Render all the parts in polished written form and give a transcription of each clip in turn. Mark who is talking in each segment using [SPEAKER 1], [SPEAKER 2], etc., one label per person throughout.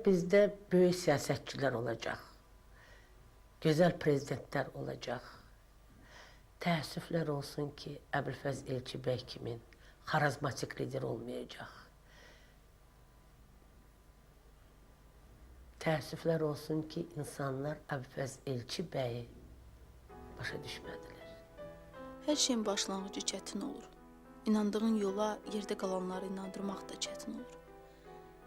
[SPEAKER 1] bizde büyük siyasetçiler olacak. Güzel prezidentler olacak. Təəssüflər olsun ki, Əbülfəz Elçibəy kimin xarizmatik lider olmayacaq. Təəssüflər olsun ki, insanlar Əbülfəz Elçibəyi başa düşmədilər.
[SPEAKER 2] Hər şeyin başlanğıcı çətin olur. İnandığın yola yerdə qalanları inandırmaq da çətin olur.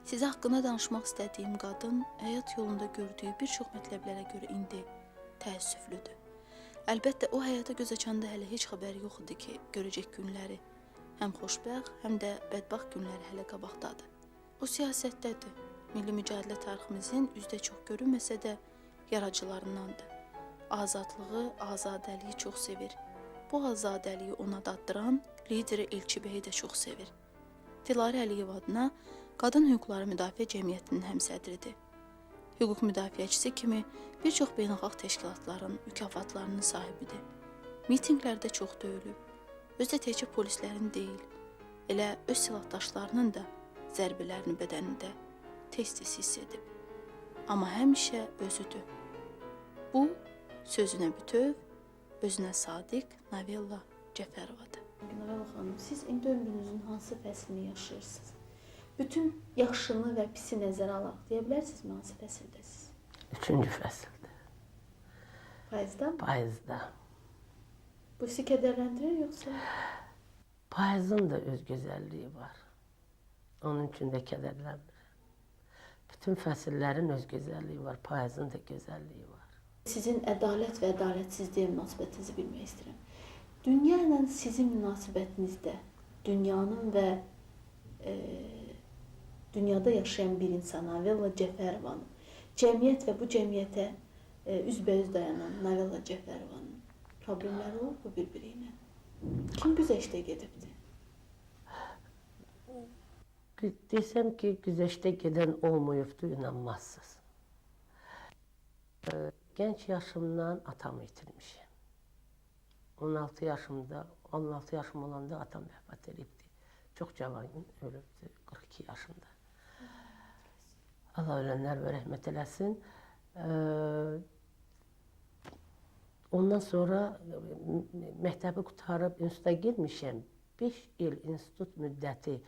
[SPEAKER 2] Sizə haqqında danışmaq istədiyim qadın həyat yolunda gördüyü bir çox mətləblərə görə indi təəssüflüdür. Əlbəttə, o həyata göz açanda hələ heç xəbəri yox idi ki, görəcək günləri həm xoşbəxt, həm də bədbaxt günləri hələ qabaqdadır. O siyasətdədir. Milli mücadilə tariximizin üzdə çox görünməsə də yaradıcılarındandır. Azadlığı, azadəliyi çox sevir. Bu azadəliyi ona daddıran lideri Elçibəyi də çox sevir. Dilarə Əliyev adına Qadın Hüquqları Müdafiə Cəmiyyətinin həmsədridir. Hüquq müdafiəçisi kimi bir çox beynəlxalq təşkilatların mükafatlarının sahibidir. Mitinqlərdə çox döyülüb. Özü də təkcə polislərin deyil, elə öz silahdaşlarının da zərbələrini bədənində tez-tez hiss edib. Amma həmişə özüdür. Bu, sözünə bütöv, özünə sadiq Novella Cəfərovadır.
[SPEAKER 3] Novella xanım, siz indi ömrünüzün hansı fəslini yaşayırsınız? Bütün yaxşını və pisi nəzərə alaq, deyə bilərsinizmi hansı fəsildəsiniz?
[SPEAKER 1] 3-cü fəsildə.
[SPEAKER 3] Payızda mı?
[SPEAKER 1] Payızda.
[SPEAKER 3] Bu sizi kədərləndirir yoxsa?
[SPEAKER 1] Payızın da öz gözəlliyi var. Onun üçün də kədərlənmir. Bütün fəsillərin öz gözəlliyi var, payızın da gözəlliyi var.
[SPEAKER 3] Sizin ədalət və ədalətsizliyə münasibətinizi bilmək istəyirəm. Dünya ilə sizin münasibətinizdə dünyanın və dünyada yaşayan bir insan, Novella Cəfərovanın, cəmiyyət və bu cəmiyyətə üzbəüz dayanan Novella Cəfərovanın problemləri olur bu bir-biri ilə. Kim güzəştə gedibdir?
[SPEAKER 1] Desəm ki, güzəştə gedən olmayıbdır, inanmazsınız. Gənc yaşımdan atamı itirmişim. 16 yaşım olanda atam vəfat edibdi. Çox cavan ölübdü, 42 yaşında. Allah ölənlər və rəhmət eləsin. Ondan sonra məktəbi qutarıb instituta girmişəm. 5 il institut müddəti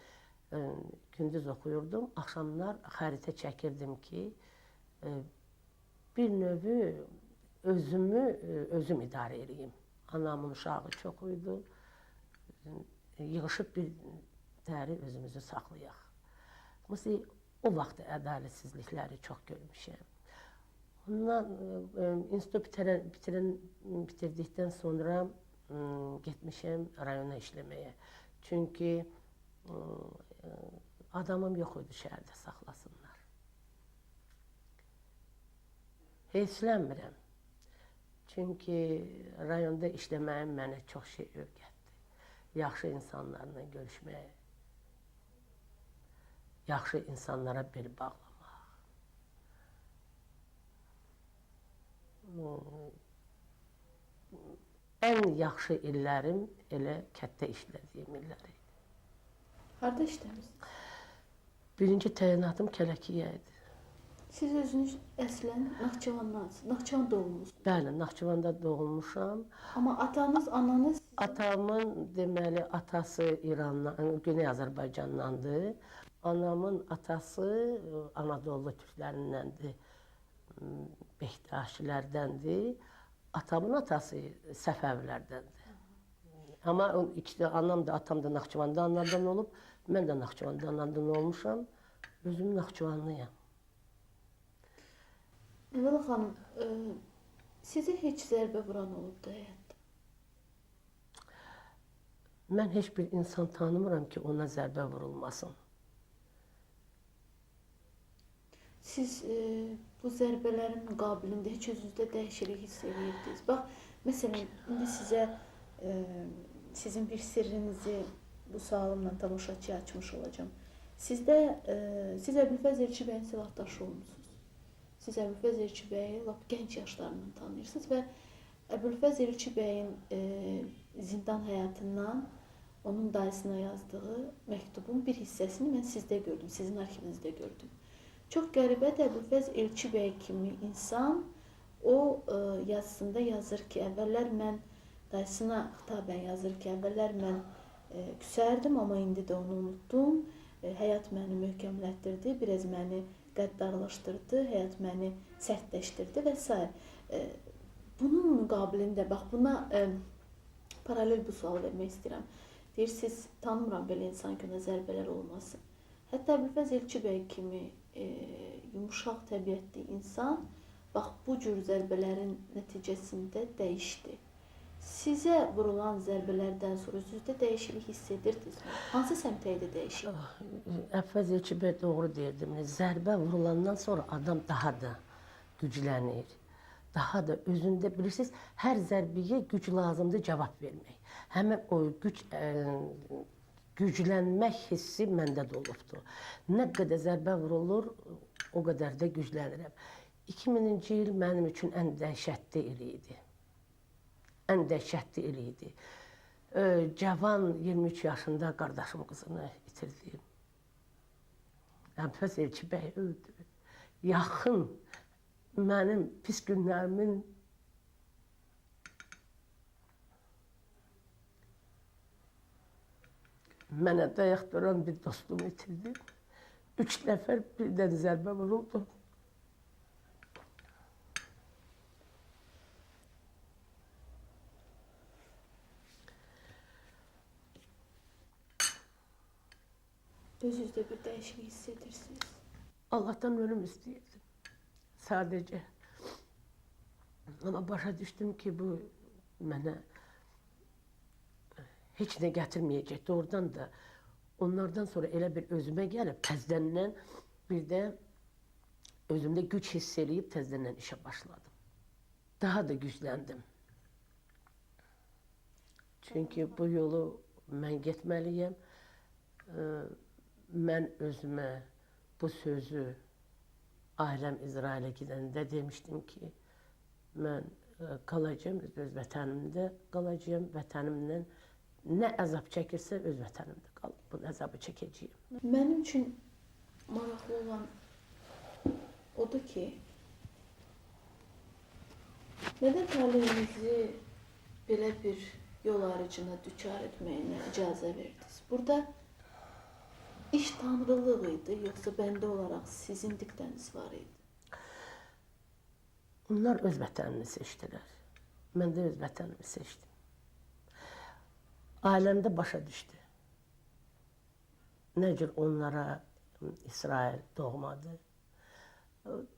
[SPEAKER 1] gündüz oxuyurdum. Axşamlar xəritə çəkirdim ki, bir növü özüm idarə edeyim. Anamın uşağı çox idi. Yığışıb bir dəri özümüzü saxlayaq. Mesela o vaxt ədalətsizlikləri çox görmüşəm. Ondan institut bitirdikdən sonra getmişəm rayona işləməyə. Çünki adamım yox idi şəhərdə saxlasınlar. Heyslənmirəm. Çünki rayonda işləməyim mənə çox şey öyrətdi. Yaxşı insanlarla görüşməyə, yaxşı insanlara bel bağlamaq. Ən yaxşı illərim elə kətdə işlədiyim illər idi.
[SPEAKER 3] Harada işləmişsiniz?
[SPEAKER 1] Birinci təyinatım Kələkiyə idi.
[SPEAKER 3] Siz özünüz əslən Naxçıvandansınız, Naxçıvan doğulmusunuz.
[SPEAKER 1] Bəli, Naxçıvanda doğulmuşam.
[SPEAKER 3] Amma atanız, ananız...
[SPEAKER 1] Atamın deməli atası İrandan, Güney Azərbaycandandır. Anamın atası Anadolu türklərindəndir, Bektaşilərdəndir. Atamın atası Səfəvilərdəndir. Amma anam da, atam da Naxçıvanda anadan olub, mən də Naxçıvanda anadan olmuşam. Özüm Naxçıvanlıyam.
[SPEAKER 3] Novella xanım, sizə heç zərbə vuran olub da həyatda?
[SPEAKER 1] Mən heç bir insan tanımıram ki, ona zərbə vurulmasın.
[SPEAKER 3] Siz bu zərbələrin müqabilində heç özünüzdə dəyişiklik hiss edirdiniz. Bax, məsələn, indi sizə sizin bir sirrinizi bu sualımla tamaşaçıya açmış olacağım. Siz Əbülfəz Elçibəyin silahdaşı olmuşsunuz. Siz Əbülfəz Elçibəyi lap gənc yaşlarından tanıyırsınız və Əbülfəz Elçibəyin zindan həyatından onun dayısına yazdığı məktubun bir hissəsini mən sizdə gördüm, sizin arxivinizdə gördüm. Çox qəribədir, Əbülfəz Elçi bəy kimi insan o yazısında yazır ki, əvvəllər mən dayısına xitabən yazır ki, əvvəllər mən küsərdim, amma indi də onu unutdum. Həyat məni möhkəmlətdirdi, biraz məni qəddarlaşdırdı, həyat məni sərtləşdirdi və s. Bunun müqabilində, bax buna paralel bu sual vermək istəyirəm. Deyirsiniz, tanımıram belə insan ki, ona zərbələr olmasın. Hətta Əbülfəz Elçi bəy kimi yumuşaq təbiətli insan bax bu cür zərbələrin nəticəsində dəyişdi. Sizə vurulan zərbələrdən sonra özünüzdə dəyişiklik hiss edirdinizmi? Hansı səmtə idi dəyişiklik?
[SPEAKER 1] Əbülfəz Elçi bəy doğru deyirdi. Zərbə vurulandan sonra adam daha da güclənir. Daha da özündə bilirsiniz, hər zərbəyə güc lazımdır cavab vermək. Həmin o güclənmək hissi məndə də olubdur. Nə qədər zərbə vurulur, o qədər də güclənirəm. 2000-ci il mənim üçün ən dəhşətli il idi. Ən dəhşətli il idi. Cavan 23 yaşında qardaşım qızını itirdim. Əbülfəz Elçi bəy öldü. Yaxın mənim pis günlərimin mənə dayaq duran bir dostumu itirdim. 3 nəfər birdən zərbə vuruldu.
[SPEAKER 3] Özünüzdə bir dəyişiklik hiss edirsiniz.
[SPEAKER 1] Allah'tan ölüm istəyirdim. Sadəcə. Amma başa düşdüm ki, bu mənə heç nə gətirməyəcək. Doğrudan da onlardan sonra elə bir özümə gəlib, təzədən bir də özümdə güc hiss eləyib təzədən işə başladım. Daha da gücləndim. Çünki bu yolu mən getməliyəm. Mən özümə bu sözü ailəm İsrailə gedəndə demişdim ki, mən qalacağım, öz vətənimdə qalacağım, vətənimdən nə əzab çəkirsə öz vətənimdə qalıb, bu əzabı çəkəcəyim.
[SPEAKER 3] Mənim üçün maraqlı olan odur ki, nədən talihinizi belə bir yol ayrıcına düçar etməyinə icazə verdiniz? Burada iş tanrılıq idi, yoxsa bəndə olaraq sizin diktəniz var idi?
[SPEAKER 1] Onlar öz vətənini seçdilər. Mən də öz vətənimi seçdim. Ailəmdə başa düşdü. Nə cür onlara İsrail doğmadır.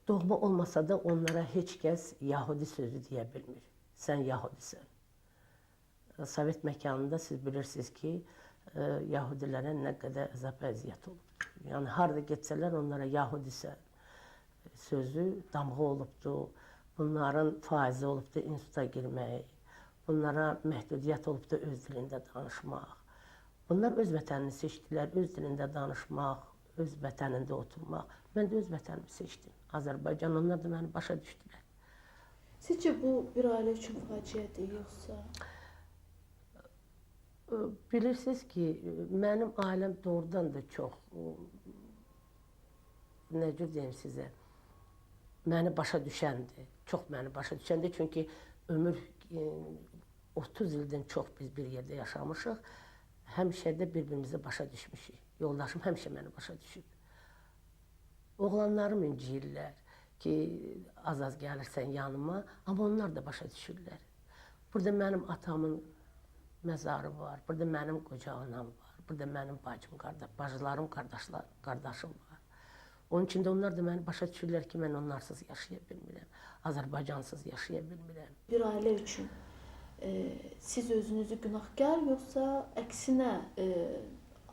[SPEAKER 1] Doğma olmasa da onlara heç kəs Yahudi sözü deyə bilmir. Sən Yahudisən. Sovet məkanında siz bilirsiniz ki, Yahudilərə nə qədər əzab əziyyət olub. Yəni, harada getsələr onlara Yahudisən sözü damğa olubdur. Bunların faizi olubdur instituta girmək. Bunlara məhdudiyyət olubdur öz dilində danışmaq. Bunlar öz vətənini seçdilər, öz dilində danışmaq, öz vətənində oturmaq. Mən də öz vətənimi seçdim. Azərbaycan, onlar da məni başa düşdülər.
[SPEAKER 3] Sizcə bu bir ailə üçün faciədir, yoxsa?
[SPEAKER 1] Bilirsiniz ki, mənim ailəm doğrudan da çox, nə cür deyim sizə, məni başa düşəndir, çox məni başa düşəndir. Çünki ömür 30 ildən çox biz bir yerdə yaşamışıq, həmişə də bir-birimizi başa düşmüşük. Yoldaşım həmişə məni başa düşüb. Oğlanlarım inciyirlər ki, az-az gəlirsən yanıma, amma onlar da başa düşürlər. Burada mənim atamın məzarı var, burada mənim qoca anam var, burada mənim bacım, bacılarım, qardaşım var. Onun üçün də onlar da məni başa düşürlər ki, mən onlarsız yaşaya bilmirəm, Azərbaycansız yaşaya bilmirəm.
[SPEAKER 3] Bir ailə üçün siz özünüzü günahkar, yoxsa əksinə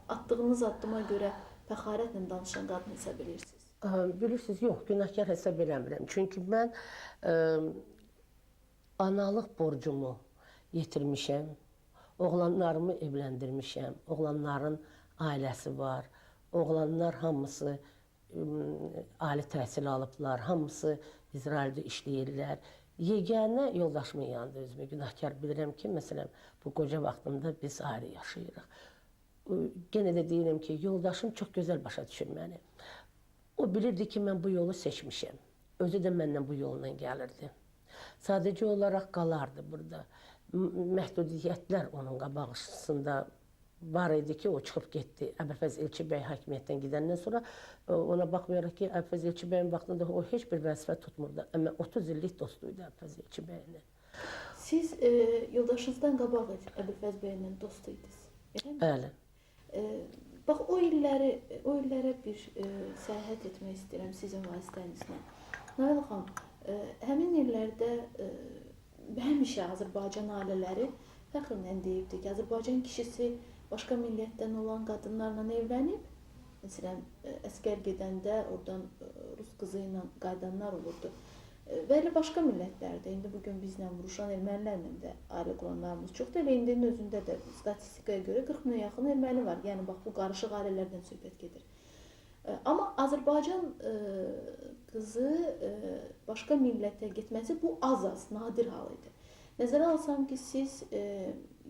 [SPEAKER 3] atdığınız addıma görə fəxarətlə danışan qadın hesab edirsiniz?
[SPEAKER 1] Bilirsiniz, yox, günahkar hesab eləmirəm. Çünki mən analıq borcumu yetirmişəm, oğlanlarımı evləndirmişəm, oğlanların ailəsi var, oğlanlar hamısı ali təhsil alıblar, hamısı İsraildə işləyirlər. Yeganə yoldaşımın yanında özümü günahkar bilirəm ki, məsələn, bu qoca vaxtında biz ayrı yaşayırıq. Yenə də deyirəm ki, yoldaşım çox gözəl başa düşür məni. O bilirdi ki mən bu yolu seçmişəm. Özü də məndən bu yolla gəlirdi. Sadəcə olaraq qalardı burada. Məhdudiyyətlər onun qabağısında var idi ki, o çıxıb getdi. Əbülfəz Elçi bəy hakimiyyətdən gedəndən sonra ona baxmayaraq ki, Əbülfəz Elçi bəyin vaxtında o heç bir vəzifə tutmurdu. Amma 30 illik dostuydu Əbülfəz Elçi bəylə.
[SPEAKER 3] Siz yoldaşınızdan qabaq Əbülfəz bəylə dost idiniz. Eləmi?
[SPEAKER 1] Bəli.
[SPEAKER 3] Bax o illərə bir səyahət etmək istəyirəm sizin vasitənizlə. Nail xanım, həmin illərdə həmişə Azərbaycan ailələri fəxrlə deyibdi ki, Azərbaycan kişisi başqa millətdən olan qadınlarla evlənib. Məsələn, əskər gedəndə oradan rus qızı ilə qayıdanlar olurdu. Və elə başqa millətlərdə, indi bugün bizlə vuruşan ermənilərlə də ailə quranlarımız çoxdur. Elə indinin özündə də statistikaya görə 40 minə yaxın erməni var. Yəni, bax, bu qarışıq ailələrdən söhbət gedir. Amma Azərbaycan qızı başqa millətə getməsi bu az, nadir hal idi. Nəzərə alsam ki, siz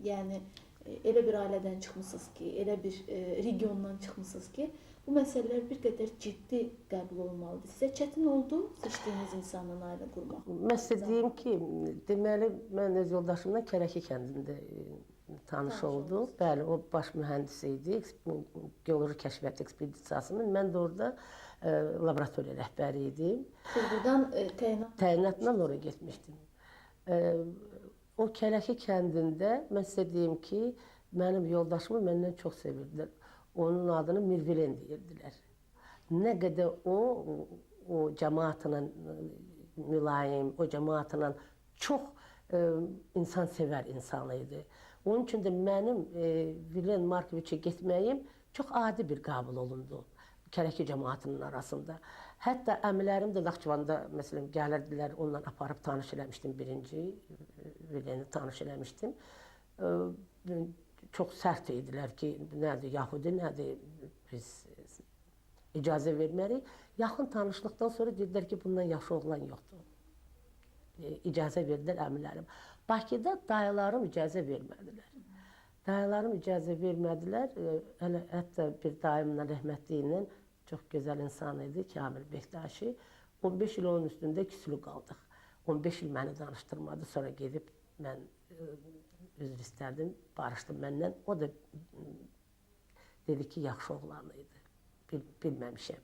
[SPEAKER 3] yəni elə bir ailədən çıxmısınız ki, elə bir regiondan çıxmısınız ki, bu məsələlər bir qədər ciddi qəbul olmalıdır. Sizə çətin oldu seçdiyiniz insanla ailə qurmaq?
[SPEAKER 1] Mən sizə deyim ki, deməli, mən öz yoldaşımla Kərəki kəndində tanış olduq. Bəli, o baş mühəndis idi, geoloji kəşfiyyat ekspedisiyasının. Mən də orada laboratoriya rəhbəri idim.
[SPEAKER 3] Siz buradan
[SPEAKER 1] təyinatla oraya getmişdim. O Kərəki kəndində mən sizə deyim ki, mənim yoldaşımı məndən çox sevirdilər. Onun adını Mirvilen deyirdilər. Nə qədər o cəmaatla mülayim, o cəmaatla çox insansevər insan idi. Onun üçün də mənim Vilen Markoviçə getməyim çox adi bir qəbul olundu Kərəki cəmaatının arasında. Hətta əmilərim də Naxçıvanda, məsələn, gəlirdilər, onunla aparıb tanış eləmişdim birinci, Vileni tanış eləmişdim. Çox sərt idilər ki, nədir Yahudi, nədir biz icazə vermərik. Yaxın tanışlıqdan sonra dedilər ki, bundan yaxşı oğlan yoxdur. İcazə verdilər əmilərim. Bakıda dayılarım icazə vermədilər. Dayılarım icazə vermədilər. Hətta bir dayımla, rəhmətli ilə çox gözəl insan idi, Kamil Bektaşi. 15 il onun üstündə küslü qaldıq. 15 il məni danışdırmadı, sonra gedib mən üzr istərdim, barışdım məndən. O da dedi ki, yaxşı oğlan idi, bilməmişəm.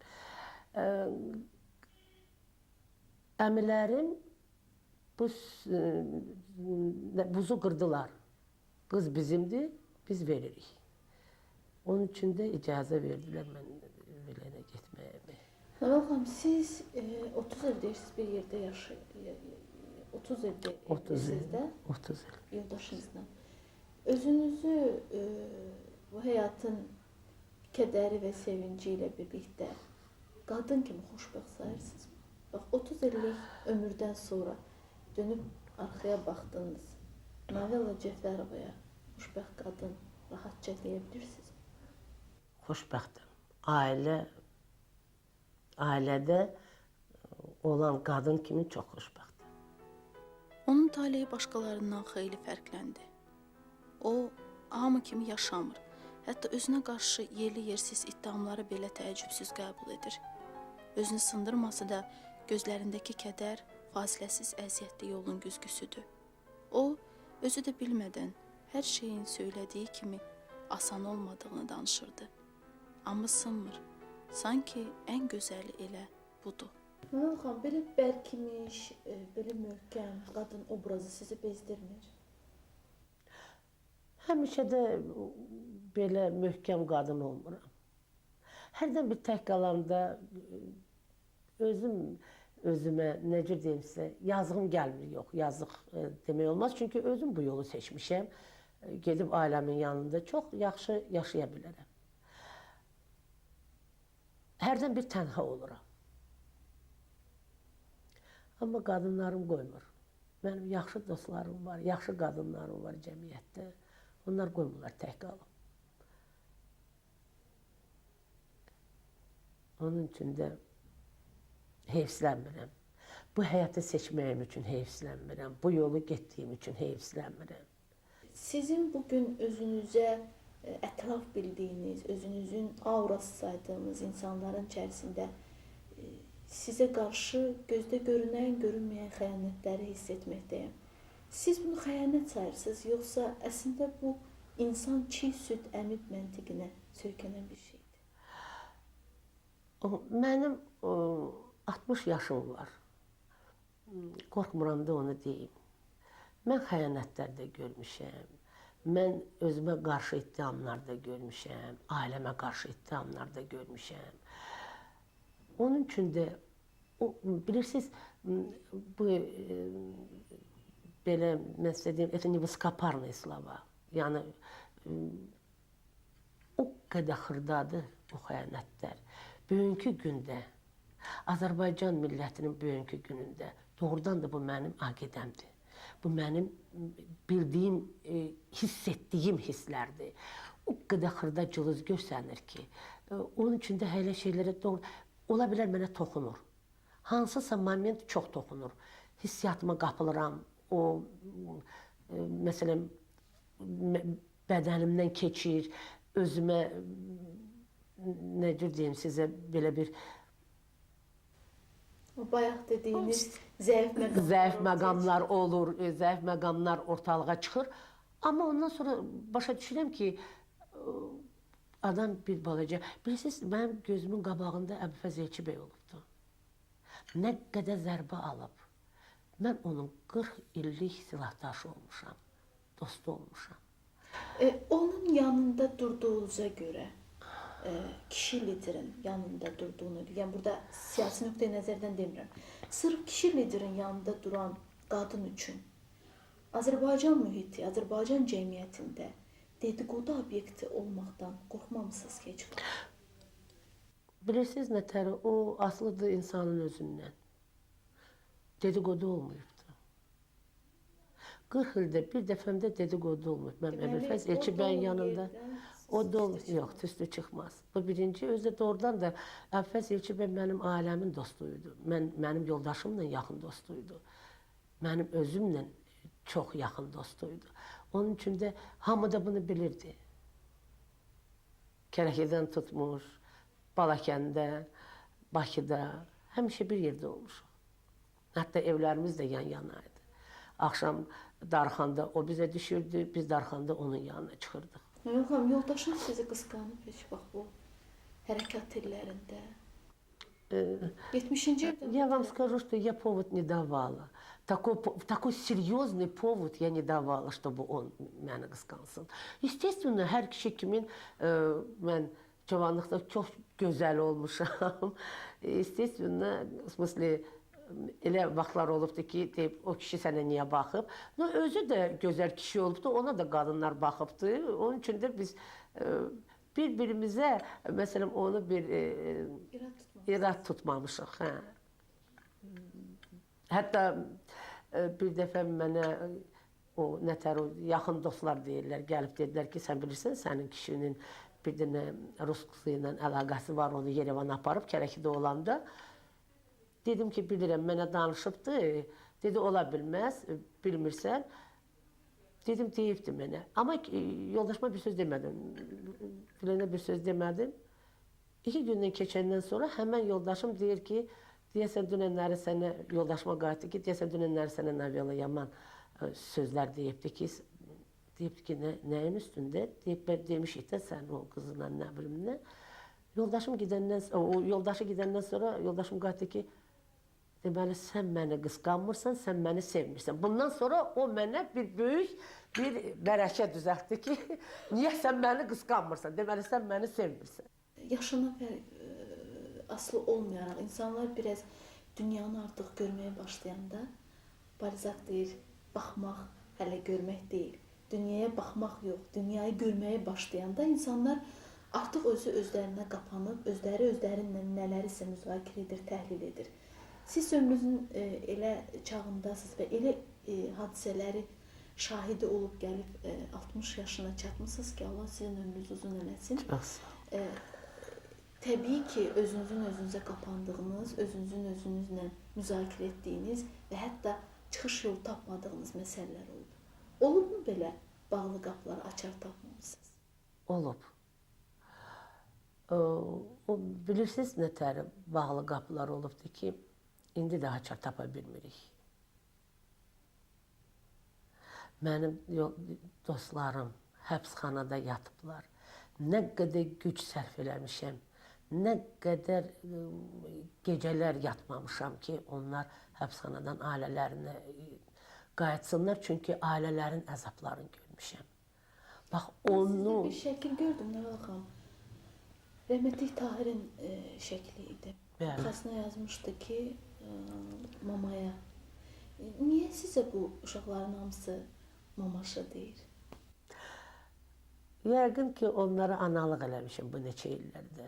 [SPEAKER 1] Əmilərim buzu qırdılar. Qız bizimdir, biz veririk. Onun üçün də icazə verdilər mən Vilenə getməyə.
[SPEAKER 3] Nail xanım, siz 30 il deyirsiniz bir yerdə yaşayırsınız. 30 il deyirsiniz də
[SPEAKER 1] 30 il.
[SPEAKER 3] Yoldaşınızla. Özünüzü bu həyatın kədəri və sevinci ilə birlikdə qadın kimi xoşbəxt sayırsınız. Bax, 30 illik ömürdən sonra dönüb arxaya baxdınız. Navella Cəfərovaya xoşbəxt qadın rahatca deyə bilirsiniz.
[SPEAKER 1] Xoşbəxtəm. Ailədə olan qadın kimi çox xoşbəxtəm.
[SPEAKER 2] Onun taleyi başqalarından xeyli fərqləndi. O, hamı kimi yaşamır. Hətta özünə qarşı yerli-yersiz iddiamları belə təəccübsüz qəbul edir. Özünü sındırmasa da gözlərindəki kədər fasiləsiz əziyyətli yolun güzgüsüdür. O, özü də bilmədən hər şeyin söylədiyi kimi asan olmadığını danışırdı. Amma sınmır. Sanki ən gözəli elə budur.
[SPEAKER 3] Nail xanım, belə bərkimiş, belə möhkəm qadın obrazı sizi bezdirmir?
[SPEAKER 1] Həmişə də belə möhkəm qadın olmuram. Hərdən bir tək qalanda özümə necə deyim sizə, yazığım gəlmir, yox, yazıq demək olmaz. Çünki özüm bu yolu seçmişəm. Gedib ailəmin yanında çox yaxşı yaşaya bilərəm. Hərdən bir tənha oluram. Amma qadınlarım qoymur. Mənim yaxşı dostlarım var, yaxşı qadınlarım var cəmiyyətdə. Onlar qoymurlar tək qalım. Onun üçün də heyfslənmirəm. Bu həyatı seçməyim üçün heyfslənmirəm. Bu yolu getdiyim üçün heyfslənmirəm.
[SPEAKER 3] Sizin bugün özünüzə ətraf bildiyiniz, özünüzün aurası saydığınız insanların içərisində sizə qarşı gözdə görünən, görünməyən xəyanətləri hiss etməkdəyəm. Siz bunu xəyanət sayırsınız, yoxsa əslində bu insan çiğ süd əmid məntiqinə söykənən bir şeydir?
[SPEAKER 1] Mənim 60 yaşım var. Qorxmuram da onu deyim. Mən xəyanətlər də görmüşəm. Mən özümə qarşı ittihamlar da görmüşəm. Ailəmə qarşı ittihamlar da görmüşəm. Onun üçün də bilirsiniz, bu belə mən sizə deyim, это невысокопарные слова. Yəni o qədər xırdadır o xəyanətlər. Bugünkü gündə Azərbaycan millətinin bugünkü günündə doğrudan da bu mənim aqidəmdir. Bu mənim bildiyim, hiss etdiyim hisslərdir. O qədər xırda cılız görsənir ki, onun üçün də hələ şeylərə doğru, ola bilər mənə toxunur. Hansısa moment çox toxunur. Hissiyatıma qapılıram, o, məsələn, bədənimdən keçir, özümə, nə cür deyim sizə, belə bir
[SPEAKER 3] O bayaq dediyiniz zəif
[SPEAKER 1] məqamlar olur, zəif məqamlar ortalığa çıxır. Amma ondan sonra başa düşürəm ki, adam bir balaca, bilirsiniz, mənim gözümün qabağında Əbülfəz Elçibəy olubdu. Nə qədər zərbə alıb. Mən onun 40 illik silahdaşı olmuşam, dostu olmuşam.
[SPEAKER 3] Onun yanında durduğunuza görə, kişi liderin yanında durduğunu, yəni burada siyasi nöqteyi nəzərdən demirəm. Sırf kişi liderin yanında duran qadın üçün Azərbaycan mühiti, Azərbaycan cəmiyyətində dedikodu obyekti olmaqdan qorxmamısınız ki, heç vaxt?
[SPEAKER 1] Bilirsiniz nətər, o asılıdır insanın özündən. Dedikodu olmayıbdır. 40 ildə bir dəfəmdə dedikodu olmayıb. Mən Əbülfəz Elçibəyin yanında. O da yox, tüstü çıxmaz. Bu birinci, özü də doğrudan da Əbülfəz Elçibəy mənim ailəmin dostuydu. Mənim yoldaşımla yaxın dostuydu. Mənim özümlə çox yaxın dostuydu. Onun üçün də hamı da bunu bilirdi. Kərəkidən tutmuş, Balakəndə, Bakıda, həmişə bir yerdə olmuşuq. Hətta evlərimiz də yan-yanaydı. Axşam darxanda o bizə düşürdü, biz darxanda onun yanına çıxırdıq.
[SPEAKER 3] Yox, yoldaşım sizi qısqanıb heç vaxt bu hərəkat illərində. 70-ci ildə.
[SPEAKER 1] Я вам скажу, что я повод не давала. Такой серьезный повод я не давала, чтобы он məni qısqansın. Естественно, hər kişi kimin mən cavanlıqda çox gözəl olmuşam. Естественно, в смысле, elə vaxtlar olubdu ki, deyib, o kişi sənə niyə baxıb? Özü də gözəl kişi olubdu, ona da qadınlar baxıbdı. Onun üçün də biz bir-birimizə, məsələn, onu bir irad tutmamışıq. Hətta bir dəfə mənə o nətər, yaxın dostlar deyirlər, gəlib dedilər ki, sən bilirsən, sənin kişinin bir dənə rus qızı ilə əlaqəsi var, onu Yerevana aparıb, Kərəkidə olanda. Dedim ki, bilirəm, mənə danışıbdı. Dedi, ola bilməz, bilmirsən. Dedim, deyibdi mənə. Amma yoldaşıma bir söz demədim. Dilənə bir söz demədim. 2 gündən keçəndən sonra həmən yoldaşım deyir ki, deyəsən dünənləri sənə, yoldaşıma qayıtdı ki, deyəsən dünənləri sənə Naviyala yaman sözlər deyibdi ki, nəyin üstündə? Deyib, demişik də sən o qızla, nə bilim nə. Yoldaşı gedəndən sonra yoldaşım qayıtdı ki, deməli, sən məni qısqanmırsan, sən məni sevmirsən. Bundan sonra o mənə bir böyük bir mərəkə düzəltdi ki, niyə sən məni qısqanmırsan, deməli, sən məni sevmirsən.
[SPEAKER 3] Yaşına asılı olmayaraq insanlar biraz dünyanı artıq görməyə başlayanda, Balzak deyir, baxmaq hələ görmək deyil. Dünyaya baxmaq yox, dünyayı görməyə başlayanda insanlar artıq özlərinə qapanıb, özlərinlə nələrisə müzakirə edir, təhlil edir. Siz ömrünüzün elə çağındasınız və elə hadisələri şahidi olub gəlib 60 yaşına çatmışsınız ki, Allah sizin ömrünüzü uzun eləsin. Təbii ki, özünüzə qapandığınız, özünüzlə müzakirə etdiyiniz və hətta çıxış yolu tapmadığınız məsələlər oldu. Olubmu belə bağlı qapıları açar tapmamısınız?
[SPEAKER 1] Olub. O bilirsiniz nətər bağlı qapılar olubdu ki, indi də açar tapa bilmirik. Mənim dostlarım həbsxanada yatıblar. Nə qədər güc sərf eləmişəm, nə qədər gecələr yatmamışam ki, onlar həbsxanadan ailələrinə qayıtsınlar, çünki ailələrin əzablarını görmüşəm. Bax, onu...
[SPEAKER 3] Bir şəkil gördüm, Nəval xanım. Rəhmətlik Tahirin şəkli idi.
[SPEAKER 1] Bəli.
[SPEAKER 3] Arxasına yazmışdı ki, mamaya. Niyə sizə bu uşaqların hamısı mamaşa deyir?
[SPEAKER 1] Yəqin ki, onlara analıq eləmişim bu neçə illərdə.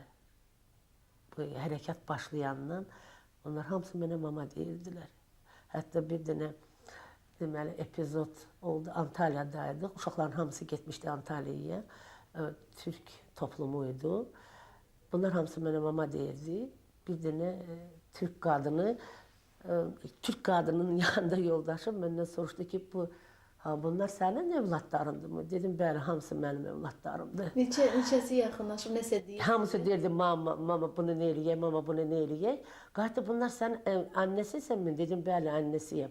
[SPEAKER 1] Bu hərəkat başlayandan onlar hamısı mənə mama deyirdilər. Hətta bir dənə deməli epizod oldu. Antalya'daydı. Uşaqların hamısı getmişdi Antalya'ya. Türk toplumuydu. Bunlar hamısı mənə mama deyirdi. Bir dənə Türk qadının yanında yoldaşım məndən soruşdu ki, bunlar sənin evlatlarındırmı? Dedim, bəli, hamısı mənim evlatlarımdır.
[SPEAKER 3] Neçəsi yaxınlaşıb, nəsə deyir?
[SPEAKER 1] Hamısı deyirdi, mama bunu nə eləyək, mama bunu nə eləyək. Qayıtdı, bunlar sənin annəsisənmi? Dedim, bəli, annesiyəm.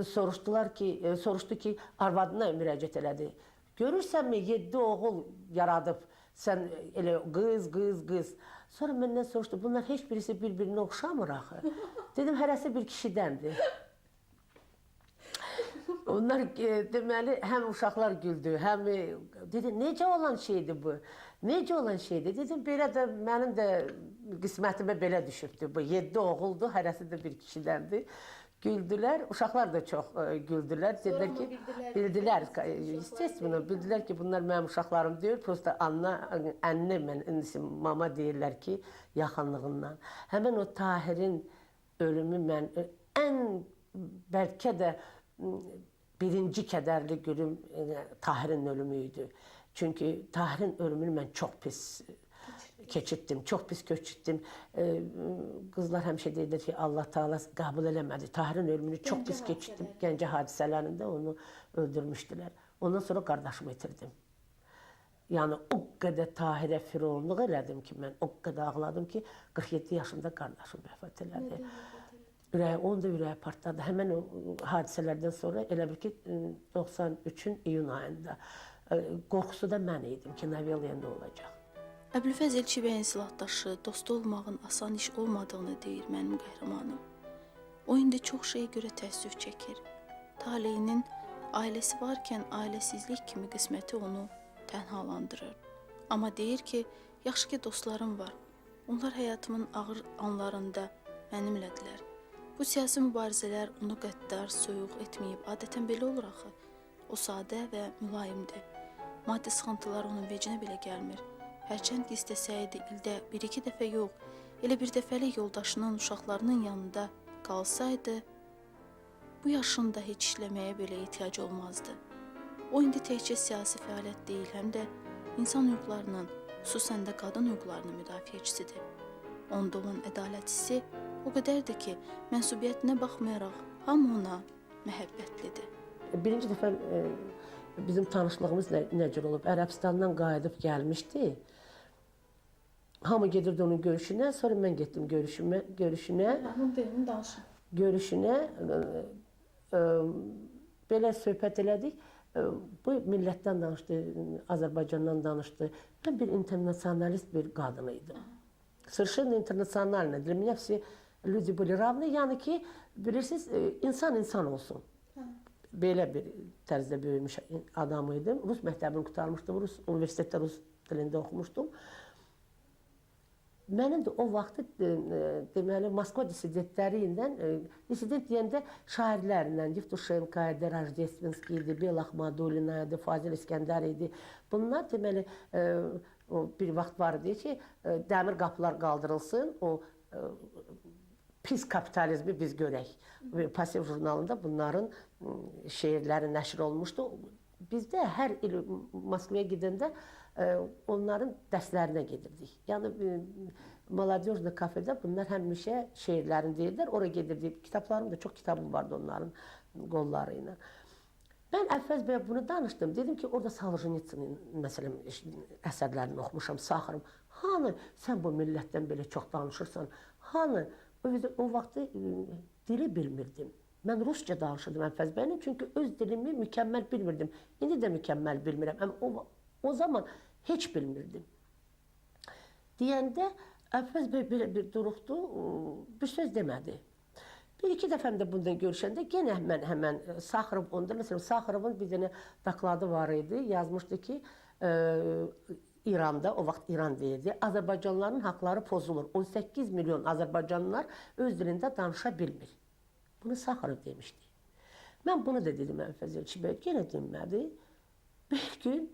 [SPEAKER 1] Soruşdu ki, arvadına müraciət elədi. Görürsənmi, 7 oğul yaradıb, sən elə qız. Sonra məndən soruşdu, bunlar heç birisi bir-birinə oxşamır axı. Dedim, hərəsi bir kişidəndir. Onlar deməli, həm uşaqlar güldü, həm dedi, necə olan şeydir bu? Necə olan şeydir? Dedim, belə də mənim də qismətimə belə düşübdür bu. 7 oğuldur, hərəsi də bir kişidəndir. Güldülər, uşaqlar da çox güldülər. Dedilər ki, bildilər, bildilər ki, bunlar mənim uşaqlarım deyil, prosta anne, mama deyirlər ki, yaxınlığından. Həmin o Tahirin ölümü mən ən bəlkə də birinci kədərli günüm Tahirin ölümü idi. Çünki Tahirin ölümünü mən çox pis keçirtdim, çox pis keçirtdim. Qızlar həmişə deyirlər ki, Allah Taala qəbul eləmədi. Tahirin ölümünü çox pis keçirtdim. Gəncə hadisələrində onu öldürmüşdülər. Ondan sonra qardaşımı itirdim. Yəni o qədər Tahirə fironluq elədim ki, mən o qədər ağladım ki, 47 yaşında qardaşım vəfat elədi. Onun da ürəyi partladı. Həmən o hadisələrdən sonra elə bil ki, 93-ün iyun ayında qorxusu da mən idim ki, Navelya nə olacaq.
[SPEAKER 2] Əbülfəz Elçibəyin silahdaşı, dostu olmağın asan iş olmadığını deyir mənim qəhrəmanım. O indi çox şeyə görə təəssüf çəkir. Taleyinin ailəsi varkən ailəsizlik kimi qisməti onu tənhalandırır. Amma deyir ki, yaxşı ki dostlarım var. Onlar həyatımın ağır anlarında mənimlədilər. Bu siyasi mübarizələr onu qəddar, soyuq etməyib, adətən belə olur axı. O sadə və mülayimdir. Maddi sıxıntılar onun vecinə belə gəlmir. Hərçənd ki istəsəydi, ildə 1-2 dəfə yox, elə bir dəfəlik yoldaşının, uşaqlarının yanında qalsaydı, bu yaşında heç işləməyə belə ehtiyac olmazdı. O indi təkcə siyasi fəaliyyət deyil, həm də insan hüquqlarının, xüsusən də qadın hüquqlarının müdafiəçisidir. Onda olan ədalət hissi o qədərdir ki, mənsubiyyətinə baxmayaraq hamı ona məhəbbətlidir.
[SPEAKER 1] Birinci dəfə bizim tanışlığımız nə cür olub? Ərəbistandan qayıdıb gəlmişdi. Hamı gedirdi onun görüşünə, sonra mən getdim görüşünə. Görüşünə belə söhbət elədik. Bu millətdən danışdı, Azərbaycandan danışdı. Mən bir internasionalist bir qadın idim. Совершенно internasionalne. Для меня все люди были равны. Yəni ki, bilirsiniz, insan olsun. Belə bir tərzdə böyümüş adam idim. Rus məktəbini qurtarmışdım, universitetdə Rus dilində oxumuşdum. Mənim də o vaxtı deməli Moskva dissidentləri ilə, dissident deyəndə şairlərindən Yevtushenko idi, Rojdeственский idi, Bela Axmadulina idi, Fazil İskəndər idi. Bunlar deməli bir vaxt var idi ki, dəmir qapılar qaldırılsın, o pis kapitalizmi biz görək. Pasiv jurnalında bunların şeirləri nəşr olmuşdu. Bizdə hər il Moskvaya gedəndə onların dərslərinə gedirdik. Yəni, Молодежный kafedə bunlar həmişə şeirlərini deyirlər, oraya gedirdik. Kitablarım da, çox kitabım vardı onların qolları ilə. Mən Əlfəz bəyə bunu danışdım. Dedim ki, orada Soljenitsinin məsələn əsərlərini oxumuşam, Saxarım. Hanı sən bu millətdən belə çox danışırsan? Hanı? O vaxtı dili bilmirdim. Mən rusca danışırdım Əlfəz bəylə, çünki öz dilimi mükəmməl bilmirdim. İndi də mükəmməl bilmirəm, amma o zaman heç bilmirdim. Deyəndə Əlfəz bəy belə bir duruxdu, bir söz demədi. Bir-iki dəfəm də bundan görüşəndə yenə mən həmən Saxarov onda, məsələn, Saxarovun bir dənə dokladı var idi, yazmışdı ki, İranda, o vaxt İran deyildi, Azərbaycanlıların haqları pozulur. 18 milyon Azərbaycanlılar öz dilində danışa bilmir. Bunu Saxarov demişdi. Mən bunu da dedim Əlfəz Elçi bəy, yenə dinmədi. Bir gün,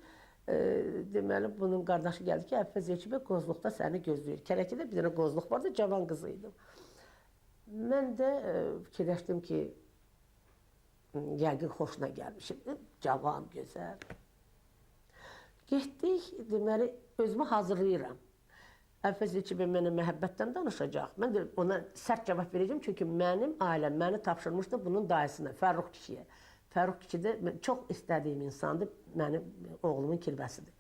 [SPEAKER 1] deməli, bunun qardaşı gəldi ki, Əlfəz Elçi bəy qozluqda səni gözləyir. Kərəkidə bir dənə qozluq vardı, cavan qızı idim. Mən də fikirləşdim ki, yəqin xoşuna gəlmişim, cavan, gözəl. Getdik, deməli, özümü hazırlayıram. Əlfəz Elçi bəy mənə məhəbbətdən danışacaq. Mən də ona sərt cavab verəcəm, çünki mənim ailəm məni tapşırmışdı bunun dayısına, Fərrux kişiyə. Fərrux kişi də çox istədiyim insandır, mənim oğlumun kirvəsidir.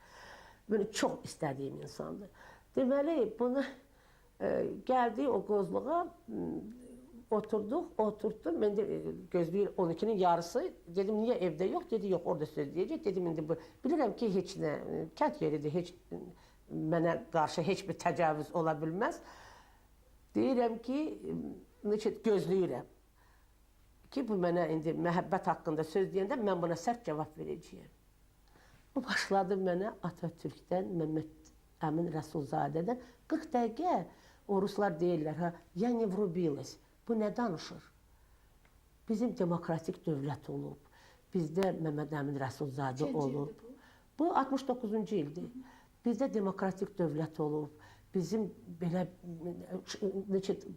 [SPEAKER 1] Böyle çox istədiyim insandır. Deməli, bunu gəldi o qozluğa, oturtdum. Mən də gözləyir 12'nin yarısı. Dedim, niyə evdə yox? Dedi, yox, orada söz deyəcək. Dedim, indi bu. Bilirəm ki, heç nə, kənd yeridir, heç mənə qarşı heç bir təcavüz ola bilməz. Deyirəm ki, gözləyirəm ki, bu mənə indi məhəbbət haqqında söz deyəndə mən buna sərt cavab verəcəyəm. Bu başladı mənə Atatürkdən, Mehmet Əmin Rəsulzadədən 40 dəqiqə o ruslar deyirlər, ya ne vrubilась, bu nə danışır? Bizim demokratik dövlət olub, bizdə Mehmet Əmin Rəsulzadə olub. Bu 69-cu ildir. Bizdə demokratik dövlət olub, bizim belə,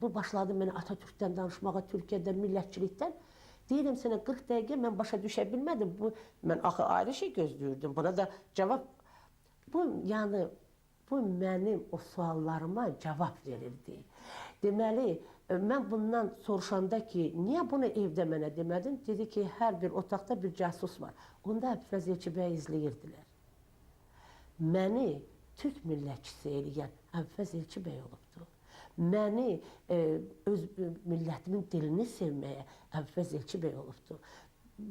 [SPEAKER 1] bu başladı mənə Atatürkdən danışmağa, Türkiyədən, millətçilikdən. Deyirəm sənə 40 dəqiqə mən başa düşə bilmədim, mən axı ayrı şey gözləyirdim, buna da cavab, yəni, bu mənim o suallarıma cavab verirdi. Deməli, mən bundan soruşanda ki, niyə bunu evdə mənə demədin? Dedi ki, hər bir otaqda bir casus var. Onda Əlfəz Elçi bəy izləyirdilər. Məni Türk millətçisi eləyən Əlfəz Elçi bəy olubdu. Məni öz millətimin dilini sevməyə Əlfəz Elçi bəy olubdu.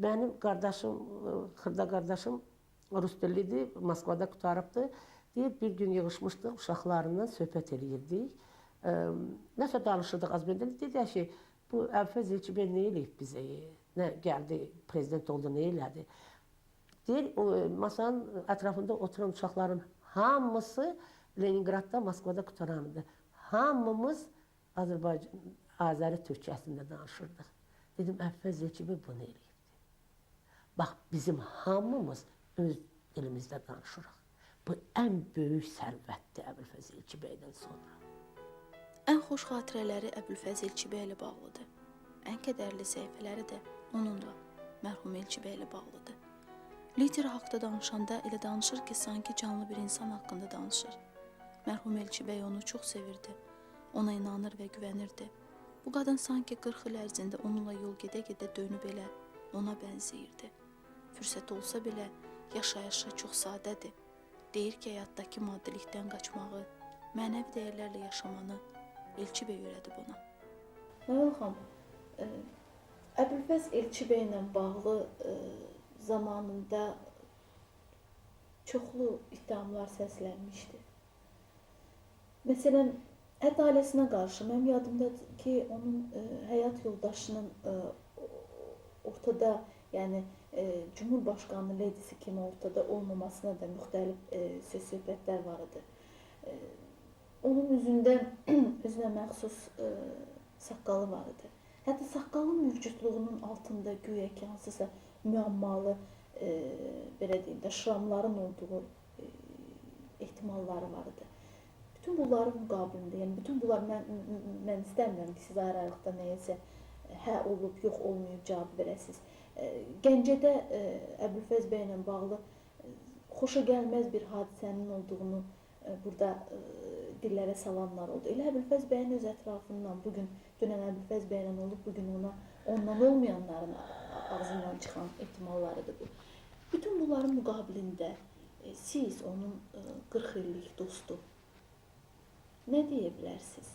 [SPEAKER 1] Mənim qardaşım, xırda qardaşım rus dillidir, Moskvada qutarıbdı. Deyir, bir gün yığışmışdıq, uşaqlarından söhbət eləyirdik. Nəsə danışırdıq az bəndə. Dedi ki, bu Əlfəz Elçi bəy nə eləyib bizə? Nə gəldi, prezident oldu, nə elədi? Deyir, masanın ətrafında oturan uşaqların hamısı Leningradda, Moskvada qutaranıdır. Hamımız Azəri Türkçəsində danışırdıq. Dedim, Əlfəz Elçi bəy bunu eləyibdi. Bax, bizim hamımız öz dilimizdə danışırıq. Bu ən böyük sərvətdir Əlfəz Elçi bəydən sonra.
[SPEAKER 2] Ən xoş xatirələri Əbülfəz Elçi bəy ilə bağlıdır. Ən kədərli səhifələri də onunla, mərhum Elçi bəy ilə bağlıdır. Lider haqda danışanda elə danışır ki, sanki canlı bir insan haqqında danışır. Mərhum Elçi bəy onu çox sevirdi, ona inanır və güvənirdi. Bu qadın sanki 40 il ərzində onunla yol gedə-gedə dönüb elə ona bənzəyirdi. Fürsət olsa belə yaşayışı çox sadədir. Deyir ki, həyatdakı maddilikdən qaçmağı, mənəvi dəyərlərlə yaşamanı Elçi bəy öyrədib ona.
[SPEAKER 3] Nəvəl xanım, Əbülfəz Elçi bəy ilə bağlı zamanında çoxlu ittihamlar səslənmişdi. Məsələn, ədaləsinə qarşı mənim yadımdadır ki, onun həyat yoldaşının ortada, yəni Cumhurbaşqanı ledisi kimi ortada olmamasına da müxtəlif söz-söhbətlər var idi. Onun özünə məxsus saqqalı var idi. Hətta saqqalın mövcudluğunun altında güya ki, hansısa müəmmalı, belə deyim də, şramların olduğu ehtimalları var idi. Bütün bunların müqabilində, yəni bütün bunlar mən istəmirəm ki, siz ayrı-ayrılıqda nəyəsə hə olub, yox olmayıb cavab verəsiniz. Gəncədə Əbülfəz bəy ilə bağlı xoşa gəlməz bir hadisənin olduğunu burada dillərə salanlar oldu. Elə Əbülfəz bəyin öz ətrafından bugün, dünən Əbülfəz bəylə olub, bugün ondan olmayanların ağzından çıxan ehtimallarıdır bu. Bütün bunların müqabilində siz onun 40 illik dostu, Nə deyə bilərsiniz?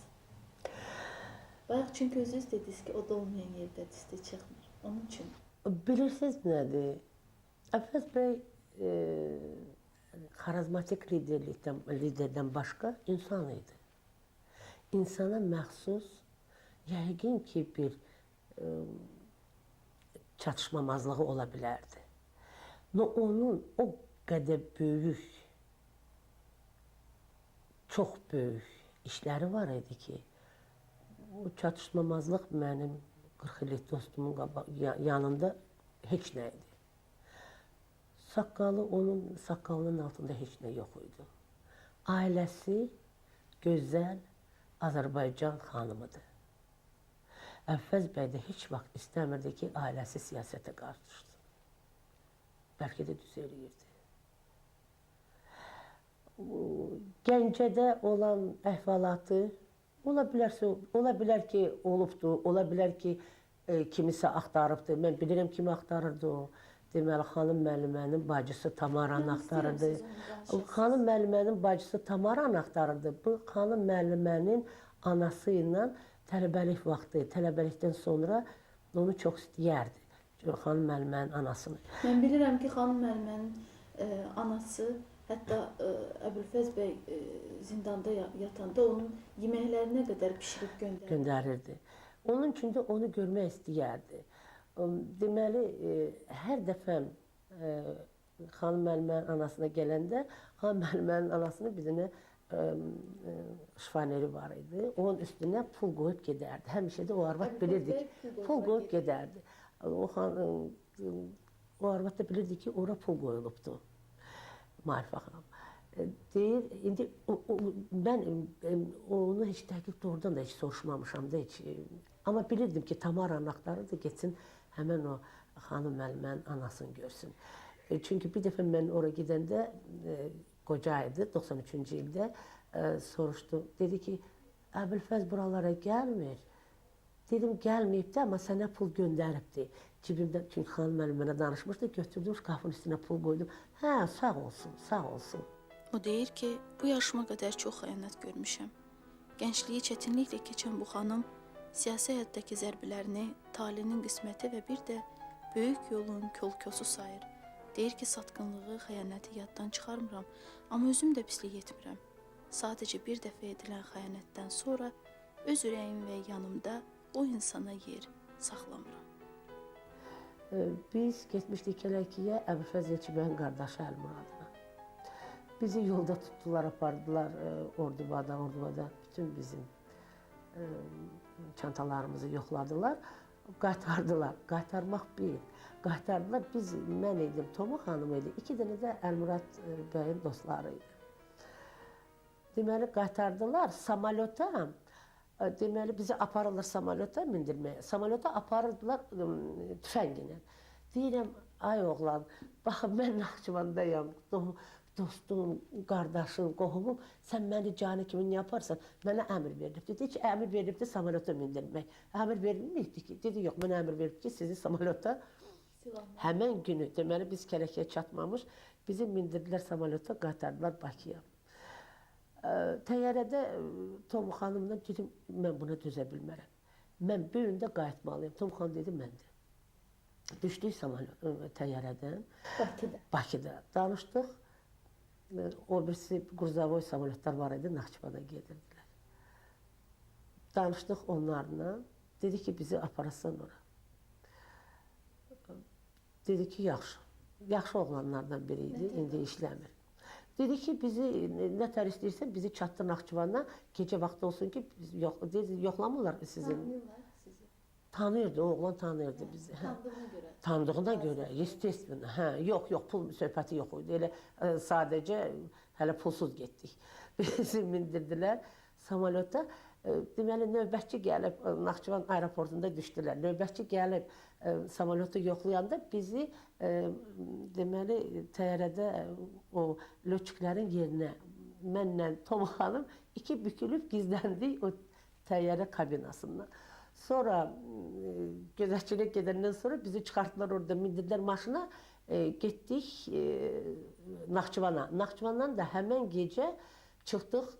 [SPEAKER 3] Bayaq çünki özünüz dediniz ki, o da olmayan yerdə üstə çıxmır. Onun üçün
[SPEAKER 1] Bilirsiniz nədir? Əfəz bəy xarizmatik liderdən başqa insan idi. İnsana məxsus yəqin ki bir çatışmamazlığı ola bilərdi. Onun o qədər böyük, çox böyük işləri var idi ki, o çatışmamazlıq mənim 40 illik dostumun yanında heç nə idi. Saqqalı, onun saqqalının altında heç nə yox idi. Ailəsi gözəl Azərbaycan xanımıdır. Əfəz bəy də heç vaxt istəmirdi ki, ailəsi siyasətə qarışsın. Bəlkə də düz eləyirdi. Gəncədə olan əhvalatı ola bilər ki, olubdu, ola bilər ki, kimisə axtarıbdı. Mən bilirəm kimi axtarırdı o. Deməli, xanım müəllimənin bacısı Tamaranı axtarırdı. Xanım müəllimənin bacısı Tamaranı axtarırdı. Bu, xanım müəllimənin anası ilə tələbəlik vaxtı, tələbəlikdən sonra onu çox istəyərdi. Xanım müəllimənin anasını.
[SPEAKER 3] mən bilirəm ki, xanım müəllimənin anası, hətta Əbülfəz bəy zindanda yatanda onun yeməklərinə qədər bişirib
[SPEAKER 1] göndərirdi. Onun üçün də onu görmək istəyərdi. Deməli, hər dəfə xanım müəllimənin anasına gələndə, xanım müəllimənin anasının bir dənə şifaneri var idi. Onun üstünə pul qoyub gedərdi. Həmişə də o arvad bilirdi ki, pul qoyub gedərdi. O arvad da bilirdi ki, ora pul qoyulubdu. Marifə xanım. Deyir, indi mən onu heç dəqiq doğrudan da heç soruşmamışam da heç. Amma bilirdim ki, Tamaranı axtarırdı, getsin həmən o xanım müəllimənin anasını görsün. Çünki bir dəfə mən ora gedəndə, qoca idi, 93-cü ildə soruşdu. Dedi ki, Əbülfəz buralara gəlmir. Dedim, gəlməyib də, amma sənə pul göndəribdi. Cibimdə, çünki xanım müəllimə danışmışdı, götürdüm, qapının üstünə pul qoydum. Hə, sağ olsun, sağ olsun.
[SPEAKER 2] O deyir ki, bu yaşıma qədər çox xəyanət görmüşəm. Gəncliyi çətinliklə keçən bu xanım siyasi həyatdakı zərbələrini talinin qisməti və bir də böyük yolun kol-kosu sayır. Deyir ki, satqınlığı, xəyanəti yaddan çıxarmıram, amma özüm də pislik etmirəm. Sadəcə bir dəfə edilən xəyanətdən sonra öz ürəyim və yanımda o insana yer saxlamıram.
[SPEAKER 1] Biz getmişdik Kələkiyə, Əbülfəz Elçibəyin qardaşı Əlmuradına. Bizi yolda tutdular, apardılar Ordubada, bütün bizim çantalarımızı yoxladılar, qaytardılar. Qaytarmaq bir, qaytardılar. Mən idim, Tomu xanım idi, 2 dənə də Əlmurad bəyin dostları idi. Deməli, qaytardılar samalyota, deməli, bizi aparırlar samalyota mindirməyə. Samalyota aparırdılar tüfənginə. Deyirəm, ay oğlan, baxın, mən Naxçıvandayam, dostum, qardaşım, qohumum, sən məni canı kimi nə yaparsan, mənə əmr verilibdir. Dedi ki, əmr verilibdir samalyota mindirmək. Əmr verilməyibdir ki, dedi, yox, mənə əmr verilib ki, sizi samalyota həmən günü, deməli, biz Kələkiyə çatmamış, bizi mindirdilər samalyota, qaytardılar Bakıya. Təyyarədə Tomu xanımla dedim, mən buna dözə bilmərəm. Mən bu gündə qayıtmalıyım. Tomu xanım dedi, mən də. Düşdük təyyarədən. Bakıda. Danışdıq. O birisi Quruzavoy samolyotlar var idi, Naxçıvana gedirdilər. Danışdıq onlarla. Dedi ki, bizi aparasan ora. Dedi ki, yaxşı. Yaxşı oğlanlardan biri idi, indi işləmir. Dedi ki, bizi nə tər istəyirsən, bizi çatdır Naxçıvana, gecə vaxtı olsun ki, yoxlamırlar sizin.
[SPEAKER 3] Tanıyırlar sizi.
[SPEAKER 1] Tanıyırdı, oğlan tanıyırdı bizi.
[SPEAKER 3] Tanıdığına görə.
[SPEAKER 1] Tanıdığına görə, естественно. Yox, pul söhbəti yox idi. Elə sadəcə hələ pulsuz getdik. Bizi mindirdilər samalyota. Deməli, növbətçi gəlib, Naxçıvan aeroportunda düşdülər. Növbətçi gəlib samolyotu yoxlayanda bizi, deməli, təyyarədə o löçüklərin yerinə mənlə Tomu xanım 2 bükülüb gizləndik o təyyarə kabinasından. Sonra gözətçilik gedəndən sonra bizi çıxartdılar orada, mindirdilər maşına, getdik Naxçıvana. Naxçıvandan da həmən gecə Çıxdıq,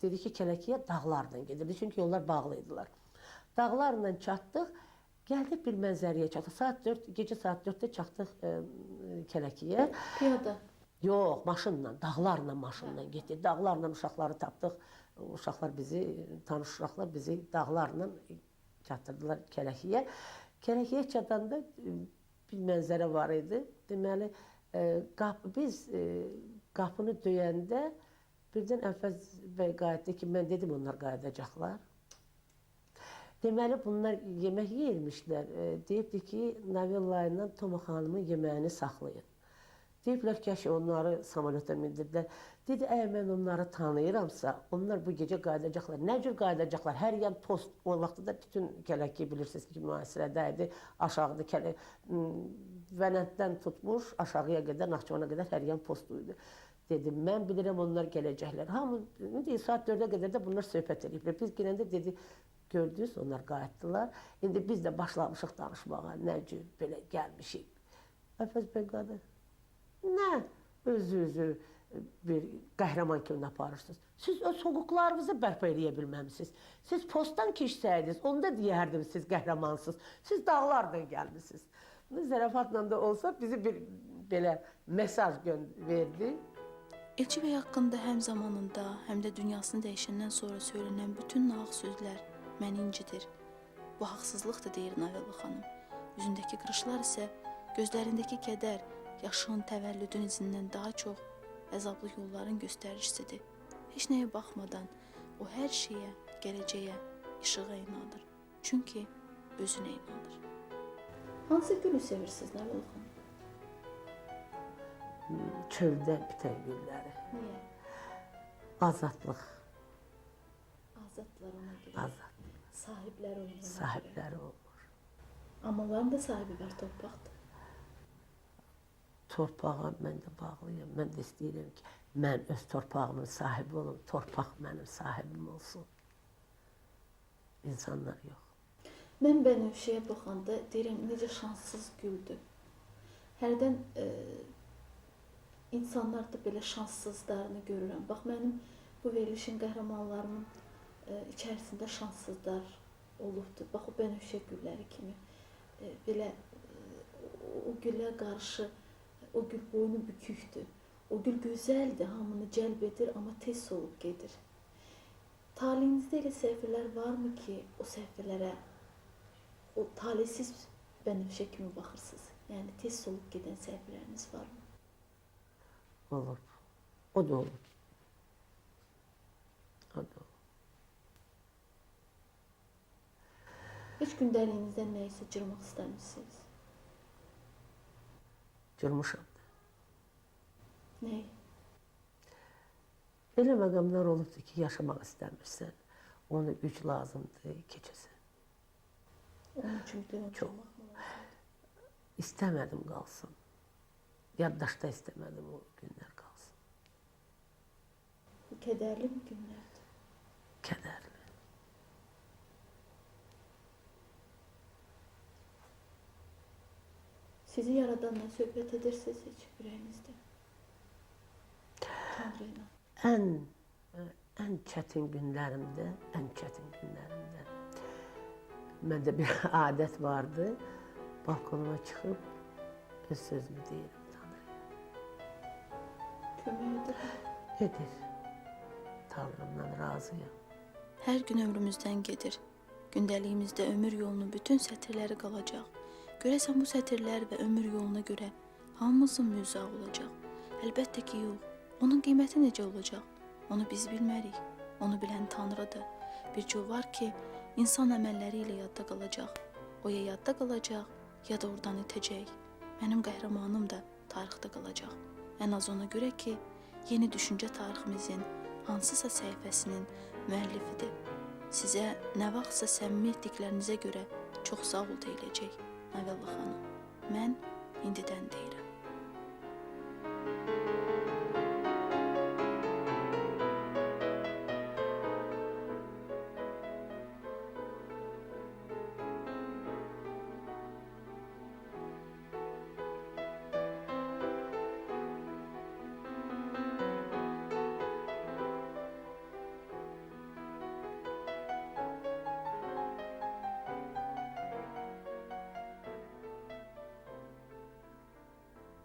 [SPEAKER 1] dedi ki, Kələkiyə dağlarla gedirdi, çünki yollar bağlı idilər. Dağlarla çatdıq, gəldik bir mənzərəyə çatdıq. Gecə saat 4-də çatdıq Kələkiyə.
[SPEAKER 3] Piyada.
[SPEAKER 1] Yox, maşınla, dağlarla maşınla getdik. Dağlarla uşaqları tapdıq. Uşaqlar bizi, tanış uşaqlar bizi dağlarla çatdırdılar Kələkiyə. Kələkiyə çatanda bir mənzərə var idi. Deməli, biz qapını döyəndə birdən Əlfəz bəy qayıtdı ki, mən dedim onlar qayıdacaqlar. Deməli, bunlar yemək yeyirmişlər. Deyibdi ki, Navella ilə Toma xanımın yeməyini saxlayın. Deyiblər ki, onları samolyota mindirdilər. Dedi, əgər mən onları tanıyıramsa, onlar bu gecə qayıdacaqlar. Nə cür qayıdacaqlar? Hər yan post, o vaxtda da bütün Kələki bilirsiniz ki, müasirədə idi. Aşağıda Vənəddən tutmuş, aşağıya qədər, Naxçıvana qədər hər yan post idi. Dedim, mən bilirəm onlar gələcəklər. Hamı, saat 4-ə qədər də bunlar söhbət ediblər. Biz gələndə dedi, gördünüz, onlar qayıtdılar. İndi biz də başlamışıq danışmağa, nə cür belə gəlmişik. Əlfəz bəy qadı, nə özü bir qəhrəman kimi aparırsınız? Siz öz hüquqlarınızı bərpa eləyə bilməmişsiniz. Siz postdan keçsəydiniz, onda deyərdim siz qəhrəmansınız. Siz dağlardan gəlmişsiniz. Zərafatla da olsa bizi bir belə mesaj verdi.
[SPEAKER 2] Elçi bəy haqqında həm zamanında, həm də dünyasını dəyişəndən sonra söylənən bütün nağıl sözlər məni incidir. Bu haqsızlıqdır, deyir Navella xanım. Üzündəki qırışlar isə gözlərindəki kədər, yaşın, təvəllüdün izindən daha çox əzablı yolların göstəricisidir. Heç nəyə baxmadan o hər şeyə, gələcəyə, işığa inanır. Çünki özünə inanır.
[SPEAKER 3] Hansı gülü sevirsiniz Navella xanım?
[SPEAKER 1] Çöldə bitən gülləri.
[SPEAKER 3] Niyə?
[SPEAKER 1] Azadlıq.
[SPEAKER 3] Azadlar ona görə.
[SPEAKER 1] Azadlıq.
[SPEAKER 3] Sahiblər olmalı.
[SPEAKER 1] Sahibləri olmur.
[SPEAKER 3] Amma onların da sahibi var, torpaqdır.
[SPEAKER 1] Torpağa mən də bağlıyam. Mən də istəyirəm ki, mən öz torpağımın sahibi olum. Torpaq mənim sahibim olsun. İnsanlar yox.
[SPEAKER 3] Mən bənövşəyə baxanda deyirəm, necə şanssız güldür. Hərdən insanlarda belə şanssızlarını görürəm. Bax, mənim bu verilişin qəhrəmanlarımın içərisində şanssızlar olubdur. Bax, o bənövşə gülləri kimi. Belə o gülə qarşı, o gül boynu bükükdür. O gül gözəldir, hamını cəlb edir, amma tez solub gedir. Taleyinizdə elə səhvlər varmı ki, o səhvlərə, o talihsiz bənövşə kimi baxırsınız? Yəni, tez solub gedən səhvləriniz varmı?
[SPEAKER 1] Olur. O da olur. O da olur.
[SPEAKER 3] Heç gündəliyinizdən nəyisə cırmaq istəmişsiniz?
[SPEAKER 1] Cırmışam da.
[SPEAKER 3] Nəyi?
[SPEAKER 1] Elə məqamlar olubdur ki, yaşamaq istəmirsən. Onu güc lazımdır, keçəsən.
[SPEAKER 3] Onun üçün bir dönüm
[SPEAKER 1] Çox.
[SPEAKER 3] cırmaq mı lazımdır?
[SPEAKER 1] İstəmədim qalsın. Yaddaşda istəmədim o günlər qalsın.
[SPEAKER 3] Bu kədərli mi günlərdir?
[SPEAKER 1] Kədərli.
[SPEAKER 3] Sizi yaradanla söhbət edirsiniz heç ürəyinizdə? Tanrı ilə.
[SPEAKER 1] Ən çətin günlərimdə, məndə bir adət vardı. Balkonuma çıxıb öz sözümü deyirəm Tanrıya.
[SPEAKER 3] Kömək edir.
[SPEAKER 1] Edir. Tanrımdan razıyam.
[SPEAKER 2] Hər gün ömrümüzdən gedir. Gündəliyimizdə ömür yolunun bütün sətirləri qalacaq. Görəsən bu sətirlər və ömür yoluna görə hamımızın müzağı olacaq. Əlbəttə ki, yox. Onun qiyməti necə olacaq? Onu biz bilmərik. Onu bilən Tanrıdır. Bir cür var ki, insan əməlləri ilə yadda qalacaq. O ya yadda qalacaq, ya da oradan itəcək. Mənim qəhrəmanım da tarixdə qalacaq. Ən az ona görə ki, yeni düşüncə tariximizin hansısa səhifəsinin müəllifidir. Sizə nə vaxtsa səmimi etdiklərinizə görə çox sağ ol deyiləcək, Navella xanım. Mən indidən deyirəm.